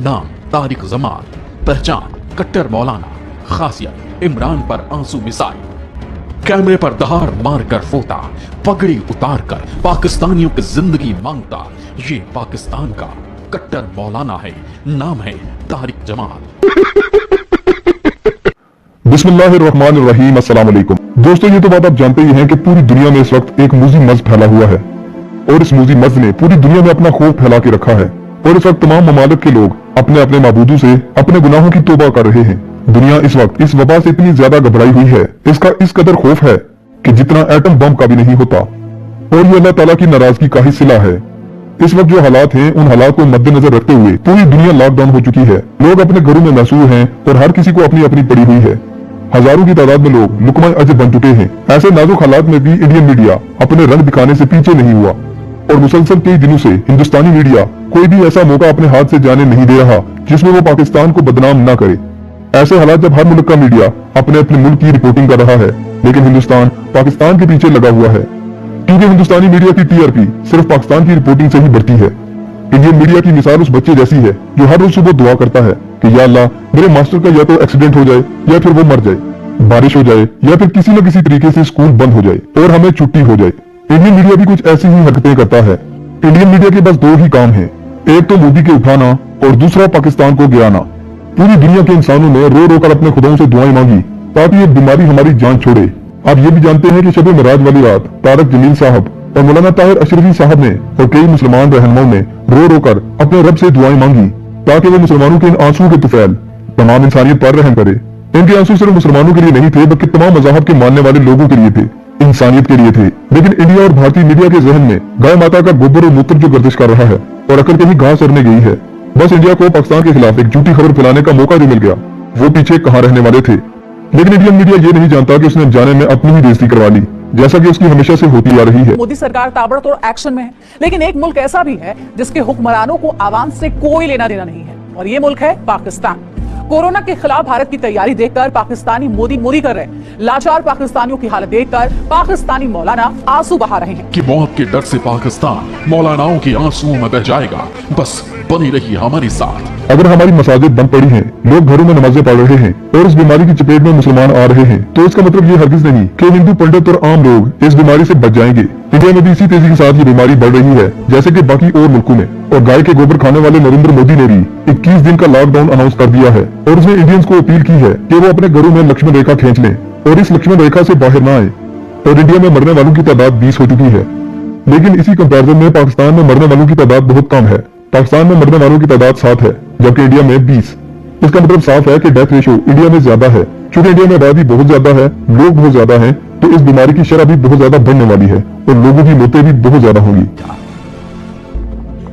नाम तारिक जमान, पहचान कट्टर मौलाना, खासियत इमरान पर आंसू मिसाइल, कैमरे पर दहाड़ मारकर फोता, पगड़ी उतारकर पाकिस्तानियों की जिंदगी मांगता, ये पाकिस्तान का कट्टर मौलाना है, नाम है तारिक जमान। बिस्मिल्लाहिर्रहमानिर्रहीम, अस्सलाम वालेकुम। दोस्तों, ये तो बात आप जानते ही हैं कि पूरी दुनिया में इस वक्त एक मूजी मर्ज फैला हुआ है और इस मूजी मर्ज ने पूरी दुनिया में अपना खौफ फैला के रखा है और इस वक्त तमाम ममालिक के लोग अपने अपने माबूदों से अपने गुनाहों की तौबा कर रहे हैं। दुनिया इस वक्त इस वबा से इतनी ज्यादा घबराई हुई है, इसका इस कदर खौफ है कि जितना एटम बम का भी नहीं होता, और ये अल्लाह ताला की नाराजगी का ही सिला है। इस वक्त जो हालात हैं, उन हालात को मद्देनजर रखते हुए पूरी दुनिया लॉकडाउन हो चुकी है। लोग अपने घरों में महसूर हैं और हर किसी को अपनी अपनी पड़ी हुई है। हजारों की तादाद में लोग लुकमा अजब बन चुके हैं। ऐसे नाजुक हालात में भी इंडियन मीडिया अपने रंग दिखाने से पीछे नहीं हुआ और मुसलसल कई दिनों से हिंदुस्तानी मीडिया कोई भी ऐसा मौका अपने हाथ से जाने नहीं दे रहा जिसमें वो पाकिस्तान को बदनाम न करे। ऐसे हालात जब हर मुल्क का मीडिया अपने अपने मुल्क की रिपोर्टिंग कर रहा है, लेकिन हिंदुस्तान पाकिस्तान के पीछे लगा हुआ है, क्योंकि हिंदुस्तानी मीडिया की टीआरपी सिर्फ पाकिस्तान की रिपोर्टिंग से ही बढ़ती है। इंडियन मीडिया की मिसाल उस बच्चे जैसी है जो हर रोज सुबह दुआ करता है कि या अल्लाह, मेरे मास्टर का या तो एक्सीडेंट हो जाए या फिर वो मर जाए, बारिश हो जाए या फिर किसी न किसी तरीके से स्कूल बंद हो जाए और हमें छुट्टी हो जाए। इंडियन मीडिया भी कुछ ऐसी ही हरकतें करता है। इंडियन मीडिया के बस दो ही काम है, एक तो मोदी के उठाना और दूसरा पाकिस्तान को गिराना। पूरी दुनिया के इंसानों ने रो रो कर अपने खुदाओं से दुआएं मांगी ताकि ये बीमारी हमारी जान छोड़े। आप ये भी जानते हैं कि शब मिराज वाली रात तारक जमील साहब और मौलाना ताहिर अशरफी साहब ने और कई मुसलमान रहनुमाओं ने रो रो कर अपने रब से दुआएं मांगी ताकि वो मुसलमानों के इन आंसुओं के तुफैल तमाम इंसानियत पर रहम करे। इनके आंसू सिर्फ मुसलमानों के लिए नहीं थे, बल्कि तमाम मज़ाहब के मानने वाले लोगों के लिए थे, इंसानियत के लिए थे। लेकिन इंडिया और भारतीय मीडिया के जहन में गाय माता का गोबर और मूत्र जो गर्दिश कर रहा है और अकड़ कहीं घास चरने गई है। बस इंडिया को पाकिस्तान के खिलाफ एक झूठी खबर फैलाने का मौका जो मिल गया, वो पीछे कहाँ रहने वाले थे। लेकिन इंडियन मीडिया ये नहीं जानता कि उसने जाने में अपनी ही बेइज्जती करवा ली, जैसा कि उसकी हमेशा से होती आ रही है। मोदी सरकार ताबड़तोड़ एक्शन में है, लेकिन एक मुल्क ऐसा भी है जिसके हुक्मरानों को आवाम से कोई लेना देना नहीं है, और ये मुल्क है पाकिस्तान। कोरोना के खिलाफ भारत की तैयारी देखकर पाकिस्तानी मोदी मोदी कर रहे हैं। लाचार पाकिस्तानियों की हालत देखकर पाकिस्तानी मौलाना आंसू बहा रहे हैं कि मौत के डर से पाकिस्तान मौलानाओं के आंसुओं में बह जाएगा। बस बनी रही हमारे साथ। अगर हमारी मसाजिद बंद पड़ी हैं, लोग घरों में नमाजें पढ़ रहे हैं और इस बीमारी की चपेट में मुसलमान आ रहे हैं, तो इसका मतलब ये हरगिज नहीं कि हिंदू पंडित और आम लोग इस बीमारी से बच जाएंगे। इंडिया में भी इसी तेजी के साथ ये बीमारी बढ़ रही है जैसे कि बाकी और मुल्कों में, और गाय के गोबर खाने वाले नरेंद्र मोदी ने भी 21 दिन का लॉकडाउन अनाउंस कर दिया है और उसने इंडियंस को अपील की है कि वो अपने घरों में लक्ष्मण रेखा खींच लें और इस लक्ष्मण रेखा से बाहर न आए। और इंडिया में मरने वालों की तादाद 20 हो चुकी है, लेकिन इसी कंपैरिजन में पाकिस्तान में मरने वालों की तादाद बहुत कम है। पाकिस्तान में मरने वालों की तादाद 7 है जबकि इंडिया में 20। इसका मतलब साफ है कि डेथ रेशियो इंडिया में ज्यादा है। चूंकि इंडिया में आबादी बहुत ज्यादा है, लोग बहुत ज्यादा हैं, तो इस बीमारी की शरह भी बहुत ज्यादा बढ़ने वाली है और लोगों की मौतें भी बहुत ज्यादा होंगी।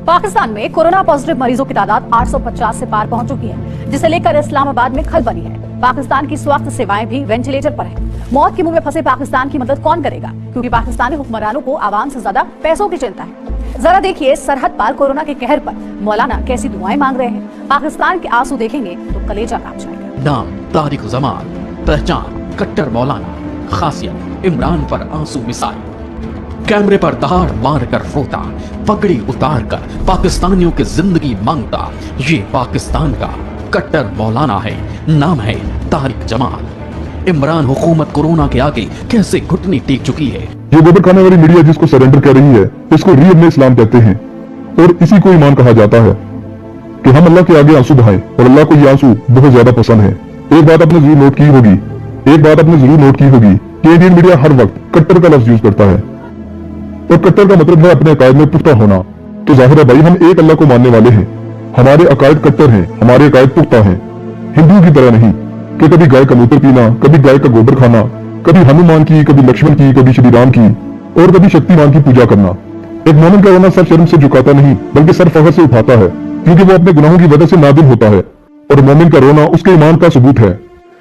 पाकिस्तान में कोरोना पॉजिटिव मरीजों की तादाद 850 से पार पहुंच चुकी है, जिसे लेकर इस्लामाबाद में खलबली है। पाकिस्तान की स्वास्थ्य सेवाएं भी वेंटिलेटर पर है। मौत के मुंह में फंसे पाकिस्तान की मदद कौन करेगा, क्योंकि पाकिस्तानी हुक्मरानों को आवाम से ज्यादा पैसों की चिंता है। जरा देखिए सरहद पार कोरोना के कहर पर मौलाना कैसी दुआएं मांग रहे हैं। पाकिस्तान के आंसू देखेंगे तो कलेजा कांप जाएगा। नाम तारिक जमान, पहचान कट्टर मौलाना, खासियत इमरान पर आंसू मिसाइल, कैमरे पर दहाड़ मार कर रोता, पगड़ी उतार कर पाकिस्तानियों की जिंदगी मांगता, ये पाकिस्तान का कट्टर मौलाना है, नाम है तारिक जमान। इमरान हुकूमत कोरोना के आगे कैसे घुटनी टेक चुकी है। ये गोबर खाने वाली मीडिया जिसको सरेंडर कह रही है, इसको रीअब में इस्लाम कहते हैं और इसी को ईमान कहा जाता है कि हम अल्लाह के आगे आंसू बहाएं, और अल्लाह को ये आंसू बहुत ज्यादा पसंद है। एक बात आपने जरूर नोट की होगी कि इंडियन मीडिया हर वक्त कट्टर का लफ्ज यूज करता है, और कट्टर का मतलब है अपने अकायद में पुख्ता होना। तो जाहिर है भाई, हम एक अल्लाह को मानने वाले हैं, हमारे अकायद कट्टर हैं, हमारे अकायद पुख्ता हैं, हिंदुओं की तरह नहीं कि कभी गाय का मूत्र पीना, कभी गाय का गोबर खाना, कभी हनुमान की, कभी लक्ष्मण की, कभी श्री राम की और कभी शक्तिमान की पूजा करना। एक मोमिन का रोना सर शर्म से झुकाता नहीं बल्कि सर फखर से उठाता है, क्योंकि वो अपने गुनाहों की वजह से नादिम होता है, और मोमिन का रोना उसके ईमान का सबूत है।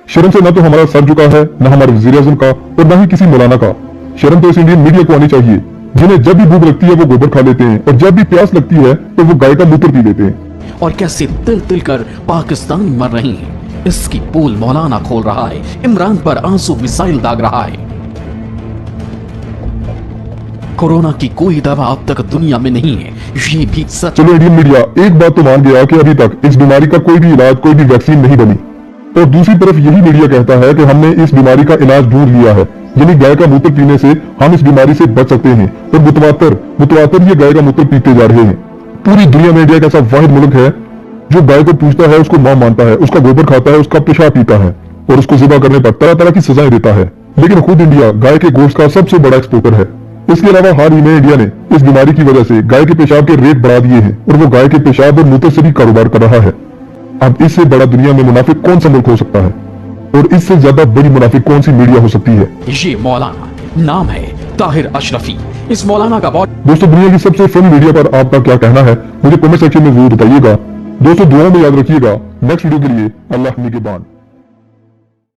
शर्म से न तो हमारा सर झुका है, न हमारे वज़ीर आज़म का, और न ही किसी मौलाना का। शर्म तो इस इंडियन मीडिया को आनी चाहिए, जिन्हें जब भी भूख लगती है वो गोबर खा लेते हैं और जब भी प्यास लगती है तो वो गाय का मूत्र पी लेते हैं। और कैसे तिल तिल कर पाकिस्तानी मर रहे हैं, इसकी पोल मौलाना खोल रहा है, इमरान पर आंसू मिसाइल दाग रहा है। कोरोना की कोई दवा अब तक दुनिया में नहीं है, ये भी सच। चलो इंडियन मीडिया एक बात तो मान गया कि अभी तक इस बीमारी का कोई भी इलाज, कोई भी वैक्सीन नहीं बनी, और दूसरी तरफ यही मीडिया कहता है कि हमने इस बीमारी का इलाज ढूंढ लिया है, यानी गाय का मूत्र पीने से हम इस बीमारी से बच सकते हैं, और मुतवातर ये गाय का मूत्र पीते जा रहे हैं। पूरी दुनिया में इंडिया एक ऐसा वाहिद मुल्क है जो गाय को पूछता है, उसको मां मानता है, उसका गोबर खाता है, उसका पेशाब पीता है, और उसको ज़िबा करने पर तरह तरह की सजाएं देता है। लेकिन खुद इंडिया गाय के गोश्त का सबसे बड़ा एक्सपोर्टर है। इसके अलावा हाल ही में इंडिया ने इस बीमारी की वजह से गाय के पेशाब के रेट बढ़ा दिए हैं, और वो गाय के पेशाब और मूत्र से भी कारोबार कर रहा है। अब इससे बड़ा दुनिया में मुनाफिक कौन सा मुल्क हो सकता है, और इससे ज्यादा बड़ी मुनाफिक कौन सी मीडिया हो सकती है? ये मौलाना, नाम है ताहिर अशरफी। इस मौलाना का बहुत दोस्तों, दुनिया की सबसे फनी मीडिया पर आपका क्या कहना है, मुझे कमेंट सेक्शन में जरूर बताइएगा। दोस्तों, दुआओं में याद रखिएगा। नेक्स्ट वीडियो के लिए अल्लाह निगहबान।